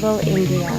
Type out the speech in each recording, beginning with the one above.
Incredible India.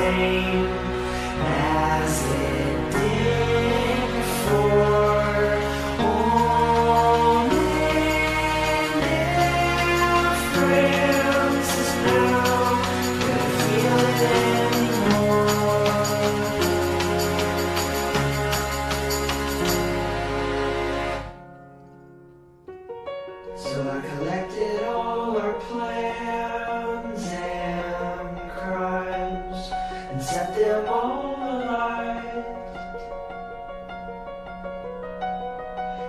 same as it did before. Only their friends is now gonna feel it anymore. So I collected all our plans and crimes and set them all alight.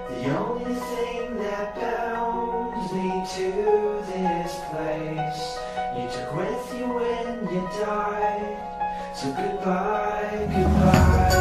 The only thing that bound me to this place you took with you when you died. So goodbye, goodbye.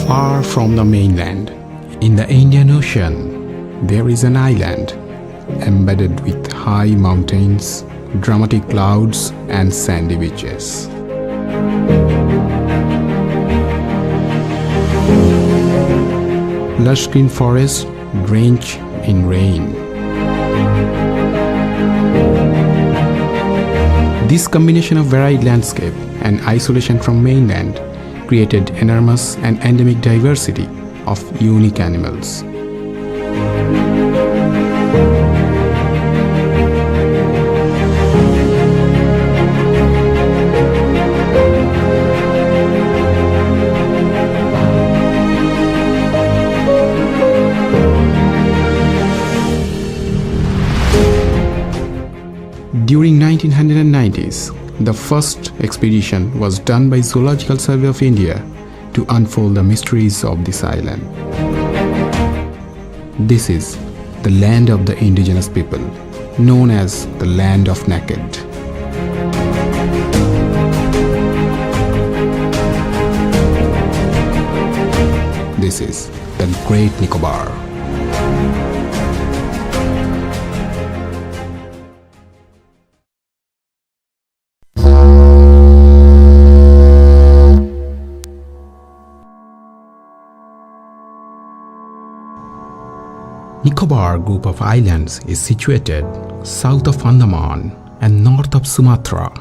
Far from the mainland, in the Indian Ocean, there is an island embedded with high mountains, dramatic clouds, and sandy beaches. Lush green forests drench in rain. This combination of varied landscape and isolation from mainland created enormous and endemic diversity of unique animals. During 1990s, the first expedition was done by Zoological Survey of India to unfold the mysteries of this island. This is the land of the indigenous people, known as the land of naked. This is the Great Nicobar. Nicobar group of islands is situated south of Andaman and north of Sumatra.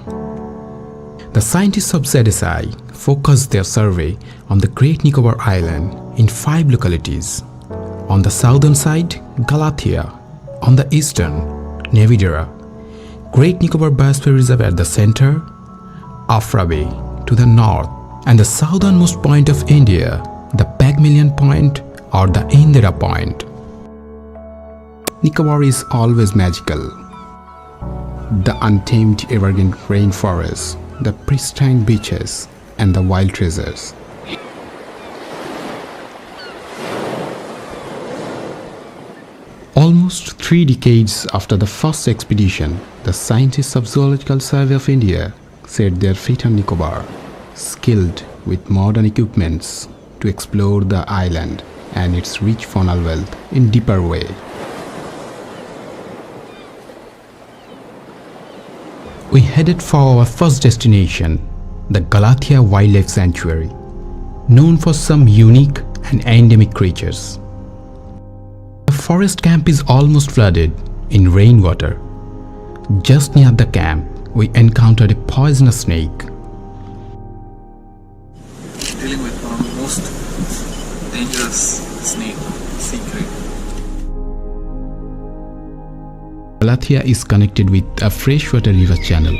The scientists of ZSI focused their survey on the Great Nicobar Island in 5 localities. On the southern side, Galathea; on the eastern, Nevidera; Great Nicobar Biosphere Reserve at the center, Afra Bay to the north, and the southernmost point of India, the Pygmalion Point or the Indira Point. Nicobar is always magical. The untamed evergreen rainforests, the pristine beaches, and the wild treasures. Almost 3 decades after the first expedition, the scientists of Zoological Survey of India set their feet on Nicobar, skilled with modern equipments to explore the island and its rich faunal wealth in deeper way. We headed for our first destination, the Galathea Wildlife Sanctuary, known for some unique and endemic creatures. The forest camp is almost flooded in rainwater. Just near the camp, we encountered a poisonous snake. Dealing with one of the most dangerous snake, secret. Galathea is connected with a freshwater river channel.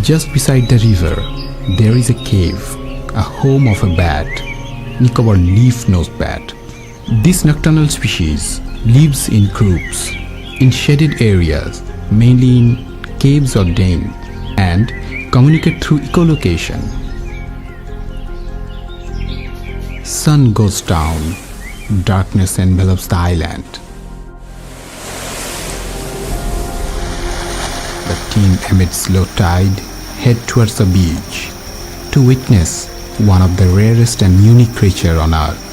Just beside the river, there is a cave, a home of a bat, Nicobar leaf-nosed bat. This nocturnal species lives in groups, in shaded areas, mainly in caves or dens, and communicate through echolocation. Sun goes down, darkness envelops the island. The team amidst low tide head towards the beach to witness one of the rarest and unique creatures on earth.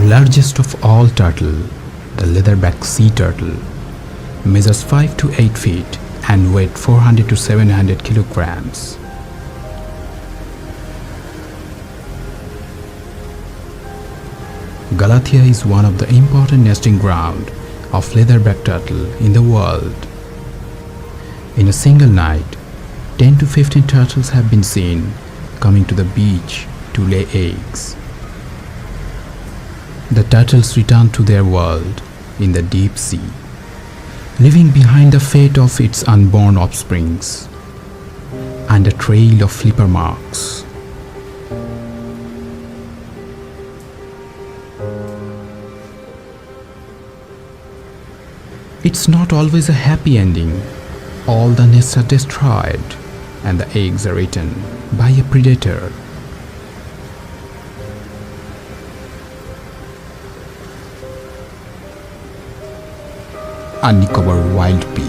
Largest of all turtle, the leatherback sea turtle, measures 5 to 8 feet and weighs 400 to 700 kilograms. Galathea is one of the important nesting grounds of leatherback turtle in the world. In a single night, 10 to 15 turtles have been seen coming to the beach to lay eggs. The turtles return to their world in the deep sea, leaving behind the fate of its unborn offsprings and a trail of flipper marks. It's not always a happy ending. All the nests are destroyed and the eggs are eaten by a predator. A Nicobar wild pig.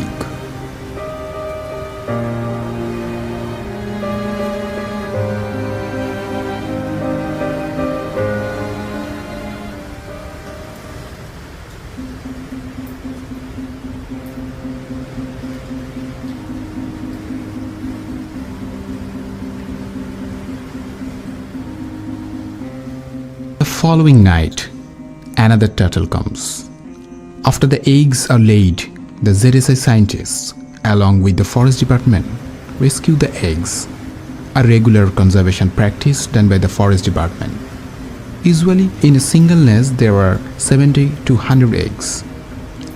The following night, another turtle comes. After the eggs are laid, the ZSI scientists, along with the forest department, rescue the eggs, a regular conservation practice done by the forest department. Usually, in a single nest, there are 70 to 100 eggs.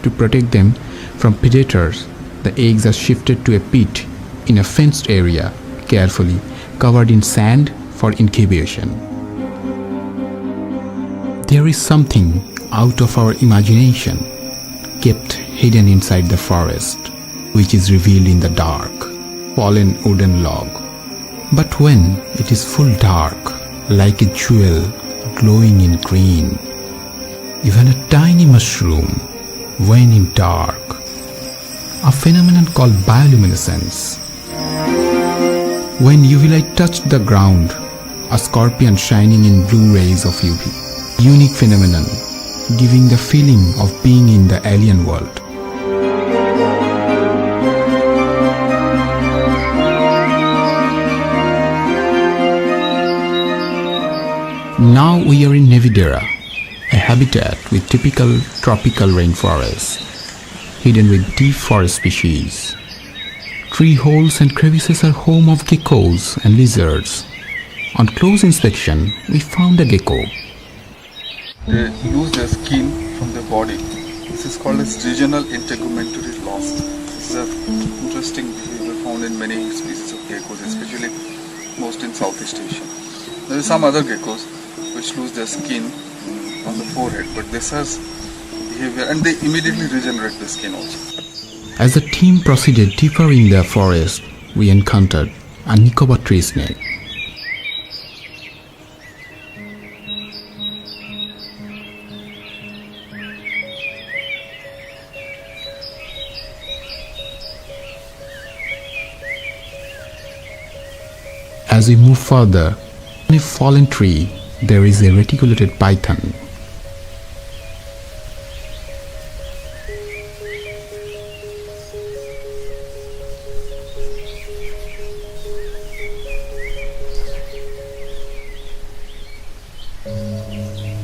To protect them from predators, the eggs are shifted to a pit in a fenced area, carefully covered in sand for incubation. There is something out of our imagination kept hidden inside the forest, which is revealed in the dark, fallen wooden log. But when it is full dark, like a jewel glowing in green, even a tiny mushroom, when in dark, a phenomenon called bioluminescence. When UV light touched the ground, a scorpion shining in blue rays of UV. Unique phenomenon giving the feeling of being in the alien world. Now we are in Nevidera, a habitat with typical tropical rainforests, hidden with deep forest species. Tree holes and crevices are home of geckos and lizards. On close inspection, we found a gecko. They lose their skin from their body. This is called as regional integumentary loss. This is an interesting behavior found in many species of geckos, especially most in Southeast Asia. There are some other geckos which lose their skin on the forehead, but this has behavior and they immediately regenerate the skin also. As the team proceeded deeper in the forest, we encountered a Nicobar tree snake. As we move further, on a fallen tree, there is a reticulated python.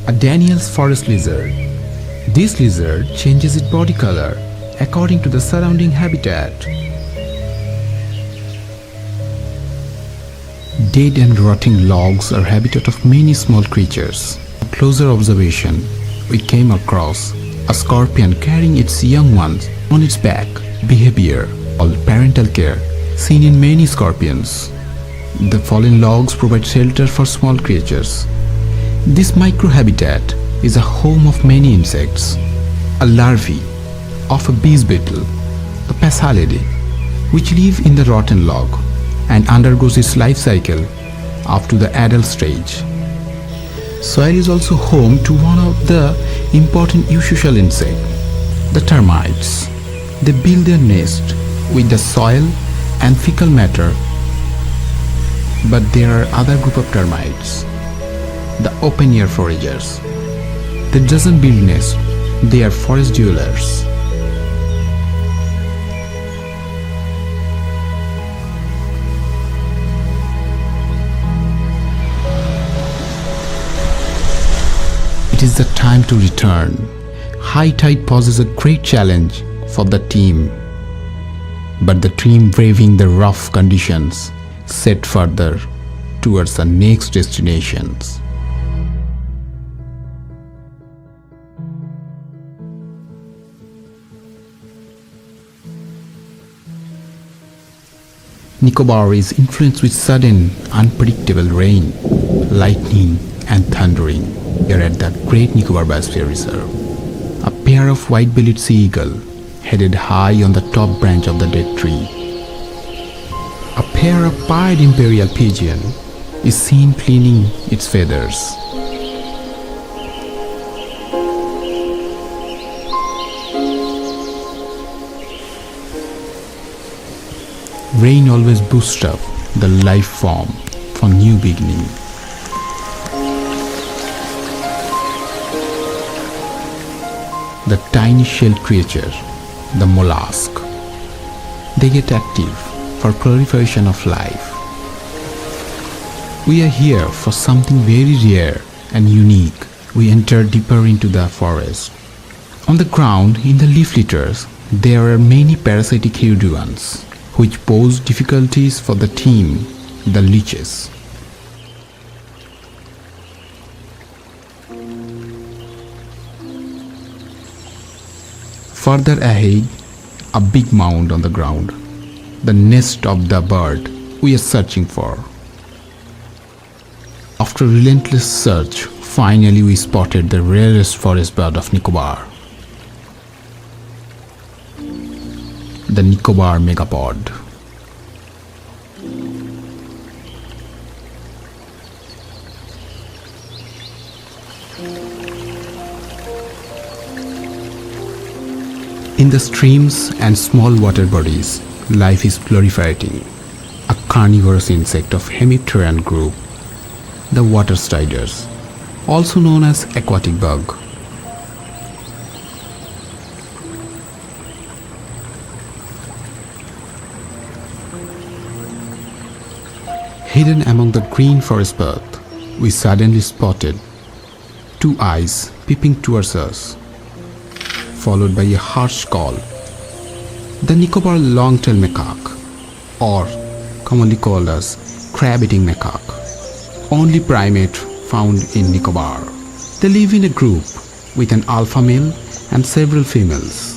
A Daniel's forest lizard. This lizard changes its body color according to the surrounding habitat. Dead and rotting logs are habitat of many small creatures. On closer observation, we came across a scorpion carrying its young ones on its back. Behavior called parental care, seen in many scorpions. The fallen logs provide shelter for small creatures. This microhabitat is a home of many insects. A larvae of a bees beetle, the Passalidae, which live in the rotten log and undergoes its life cycle up to the adult stage. Soil is also home to one of the important eusocial insects, the termites. They build their nest with the soil and fecal matter. But there are other group of termites, the open-air foragers. They doesn't build nests, they are forest dwellers. It is the time to return. High tide poses a great challenge for the team, but the team braving the rough conditions set further towards the next destinations. Nicobar is influenced with sudden, unpredictable rain, lightning and thundering. We are at the Great Nicobar Biosphere Reserve. A pair of white-bellied sea eagle headed high on the top branch of the dead tree. A pair of pied imperial pigeon is seen cleaning its feathers. Rain always boosts up the life form for new beginning. The tiny shelled creature, the mollusk. They get active for proliferation of life. We are here for something very rare and unique. We enter deeper into the forest. On the ground, in the leaf litters, there are many parasitic hirudines, which pose difficulties for the team, the leeches. Further ahead, a big mound on the ground, the nest of the bird we are searching for. After relentless search, finally we spotted the rarest forest bird of Nicobar, the Nicobar megapod. In the streams and small water bodies, life is proliferating. A carnivorous insect of hemipteran group, the water striders, also known as aquatic bug. Hidden among the green forest path, we suddenly spotted two eyes peeping towards us, followed by a harsh call. The Nicobar long-tailed macaque, or commonly called as crab-eating macaque, only primate found in Nicobar. They live in a group with an alpha male and several females.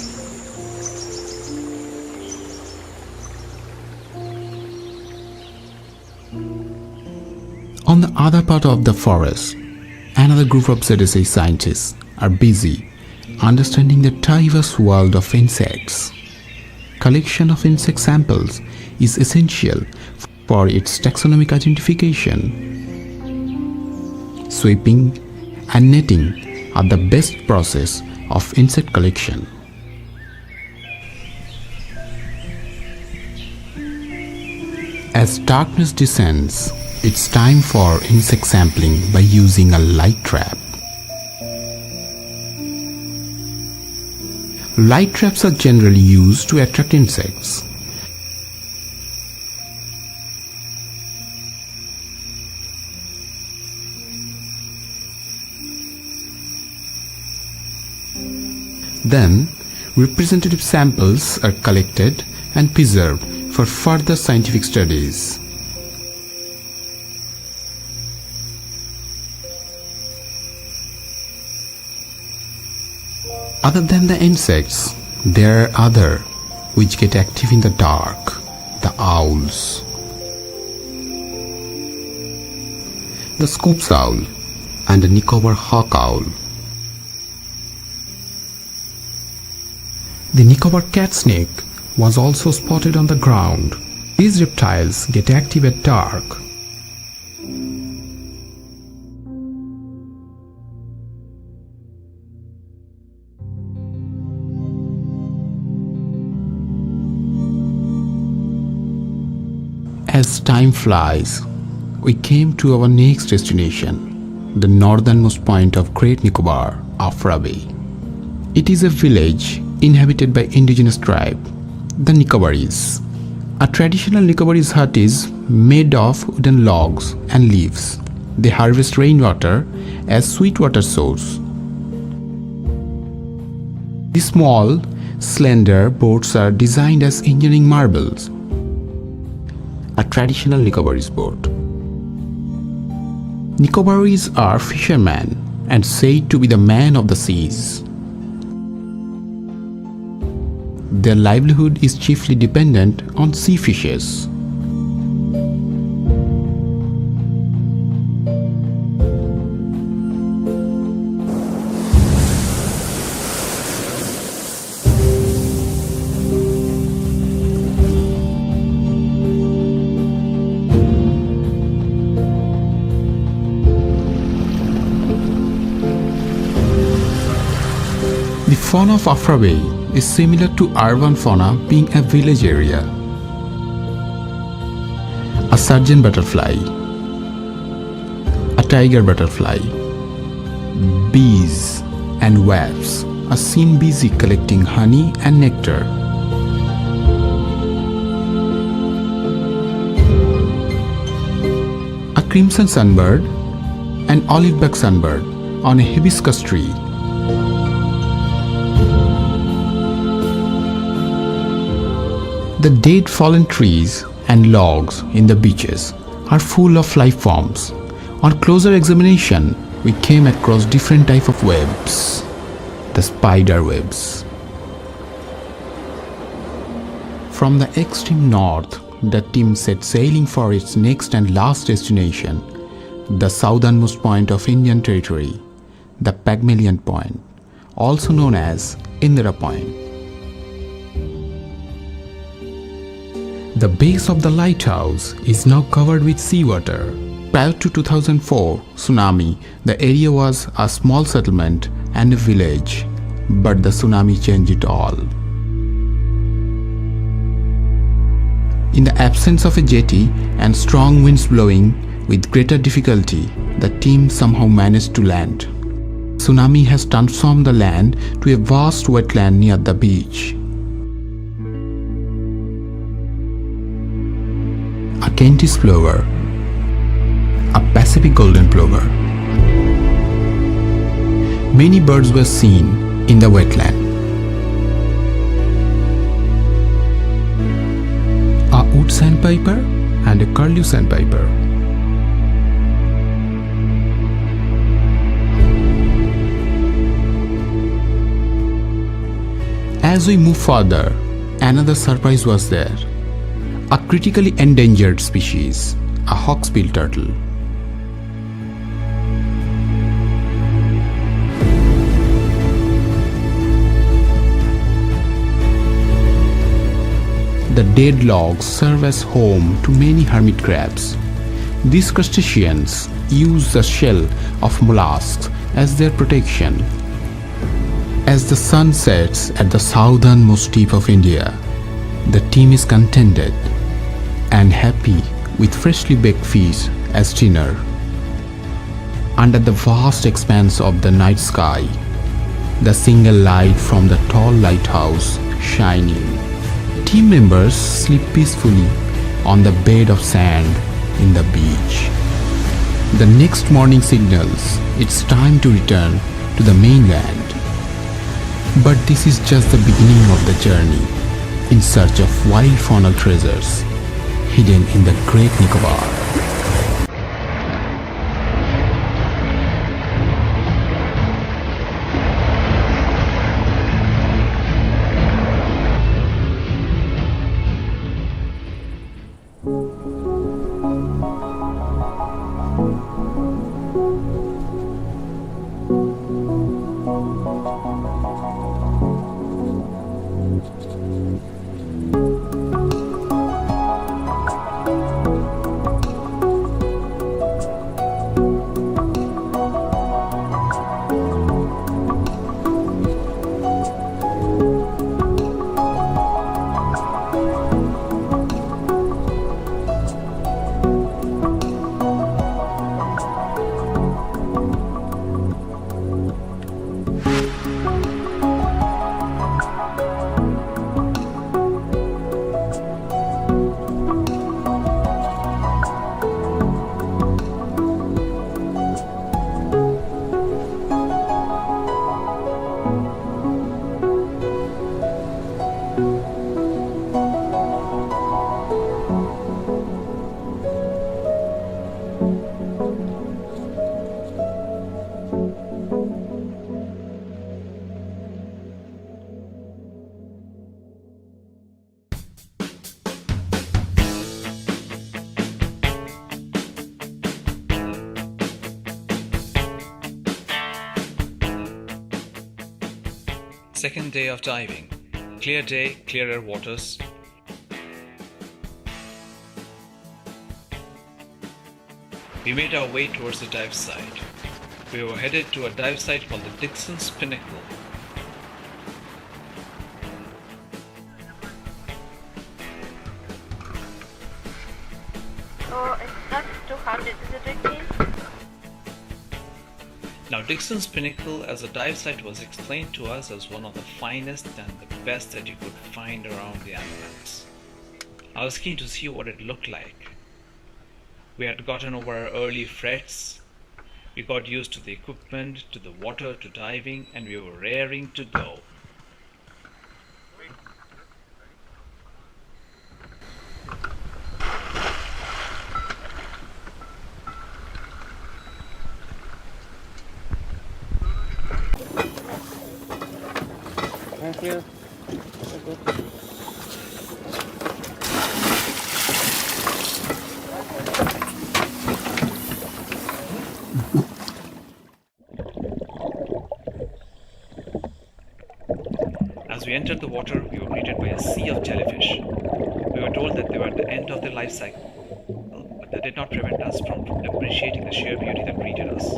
On the other part of the forest, another group of ZSA scientists are busy understanding the diverse world of insects. Collection of insect samples is essential for its taxonomic identification. Sweeping and netting are the best process of insect collection. As darkness descends, it's time for insect sampling by using a light trap. Light traps are generally used to attract insects. Then, representative samples are collected and preserved for further scientific studies. Other than the insects, there are other which get active in the dark, the owls. The Scopes owl and the Nicobar hawk owl. The Nicobar cat snake was also spotted on the ground. These reptiles get active at dark. As time flies, we came to our next destination, the northernmost point of Great Nicobar, Afra Bay. It is a village inhabited by indigenous tribe, the Nicobaris. A traditional Nicobarese hut is made of wooden logs and leaves. They harvest rainwater as sweet water source. These small, slender boats are designed as engineering marvels. A traditional Nicobarese boat. Nicobaris are fishermen and said to be the men of the seas. Their livelihood is chiefly dependent on sea fishes. The fauna of Afra Bay is similar to urban fauna, being a village area. A surgeon butterfly, a tiger butterfly, bees and wasps are seen busy collecting honey and nectar. A crimson sunbird, an olive-back sunbird on a hibiscus tree. The dead fallen trees and logs in the beaches are full of life forms. On closer examination, we came across different types of webs, the spider webs. From the extreme north, the team set sailing for its next and last destination, the southernmost point of Indian territory, the Pygmalion Point, also known as Indira Point. The base of the lighthouse is now covered with seawater. Prior to 2004 tsunami, the area was a small settlement and a village, but the tsunami changed it all. In the absence of a jetty and strong winds blowing with greater difficulty, the team somehow managed to land. Tsunami has transformed the land to a vast wetland near the beach. A Kentish flower, Pacific golden plover. Many birds were seen in the wetland. A wood sandpiper and a curlew sandpiper. As we move further, another surprise was there. A critically endangered species, a hawksbill turtle. The dead logs serve as home to many hermit crabs. These crustaceans use the shell of mollusks as their protection. As the sun sets at the southernmost tip of India, the team is contented and happy with freshly baked fish as dinner. Under the vast expanse of the night sky, the single light from the tall lighthouse shining. Team members sleep peacefully on the bed of sand in the beach. The next morning signals it's time to return to the mainland. But this is just the beginning of the journey in search of wild faunal treasures hidden in the Great Nicobar. Second day of diving. Clear day, clearer waters. We made our way towards the dive site. We were headed to a dive site called the Dixon's Pinnacle. Oh, it's not 200, is it again? Now, Dixon's Pinnacle as a dive site was explained to us as one of the finest and the best that you could find around the Andamans. I was keen to see what it looked like. We had gotten over our early frets, we got used to the equipment, to the water, to diving, and we were raring to go. Thank you. As we entered the water, we were greeted by a sea of jellyfish. We were told that they were at the end of their life cycle, but that did not prevent us from appreciating the sheer beauty that greeted us.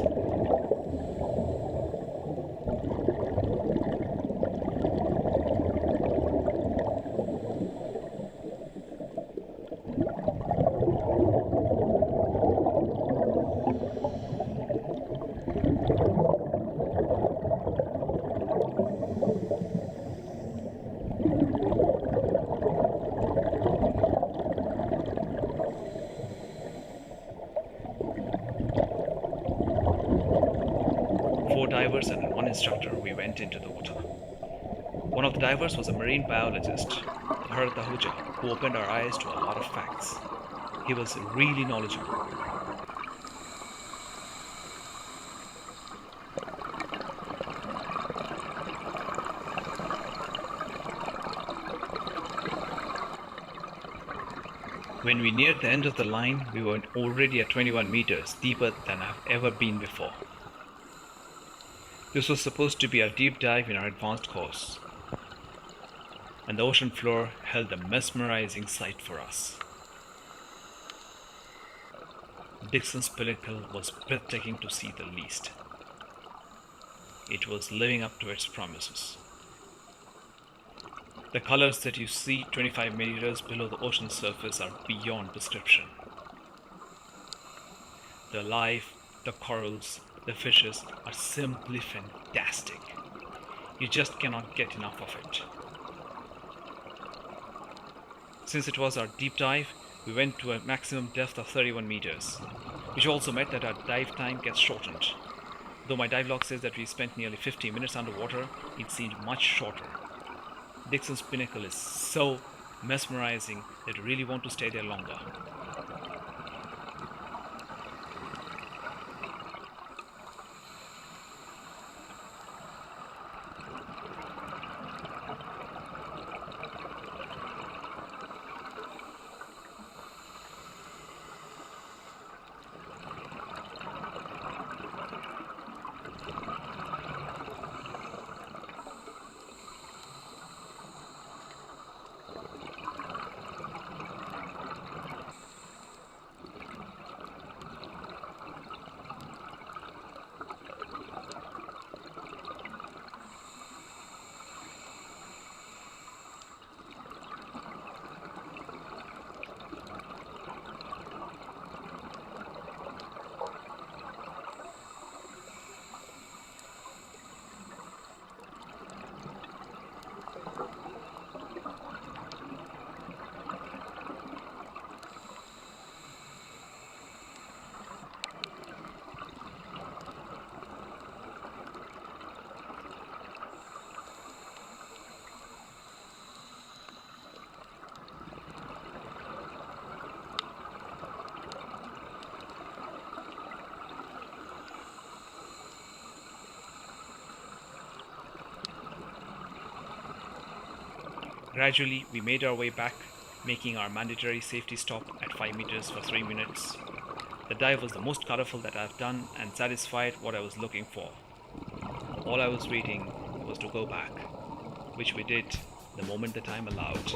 divers and one instructor, we went into the water. One of the divers was a marine biologist, Bharat Ahuja, who opened our eyes to a lot of facts. He was really knowledgeable. When we neared the end of the line, we were already at 21 meters, deeper than I've ever been before. This was supposed to be our deep dive in our advanced course, and the ocean floor held a mesmerizing sight for us. Dixon's Pinnacle was breathtaking to see the least. It was living up to its promises. The colors that you see 25 meters below the ocean surface are beyond description. The life, the corals, the fishes are simply fantastic. You just cannot get enough of it. Since it was our deep dive, we went to a maximum depth of 31 meters, which also meant that our dive time gets shortened. Though my dive log says that we spent nearly 50 minutes underwater, it seemed much shorter. Dixon's Pinnacle is so mesmerizing that you really want to stay there longer. Gradually, we made our way back, making our mandatory safety stop at 5 meters for 3 minutes. The dive was the most colorful that I've done and satisfied what I was looking for. All I was waiting was to go back, which we did the moment the time allowed.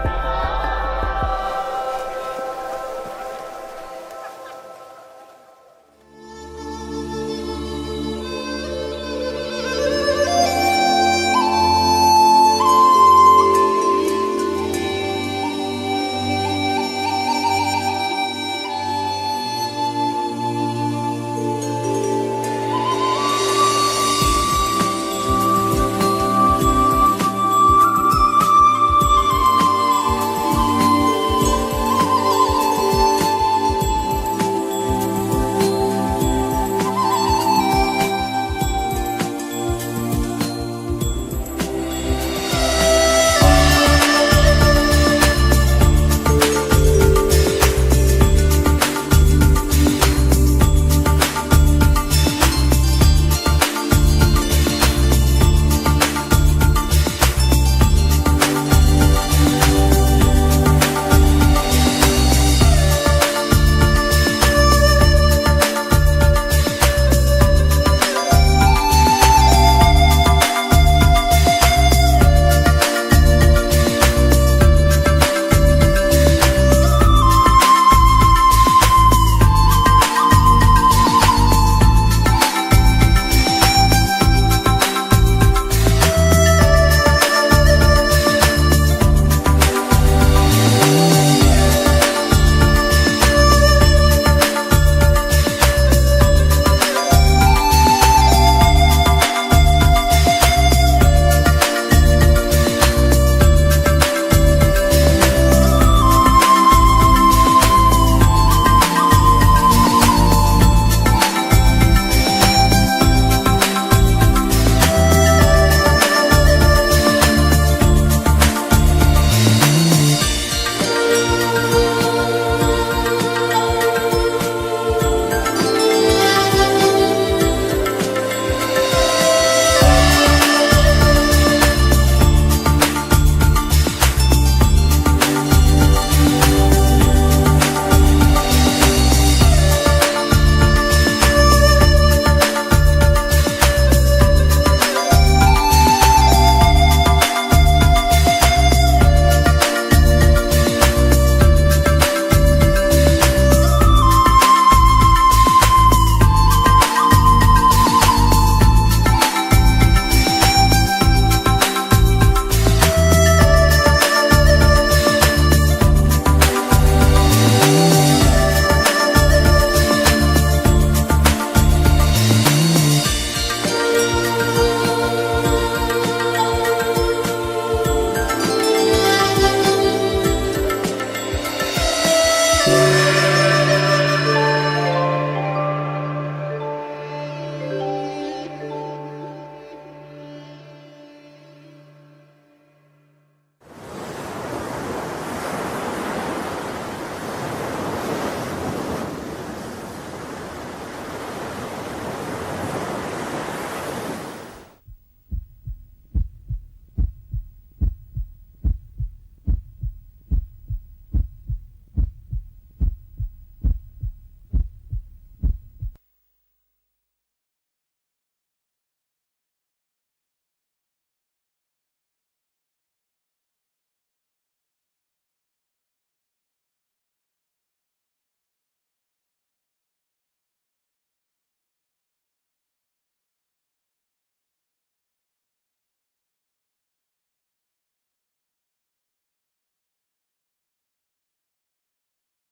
you.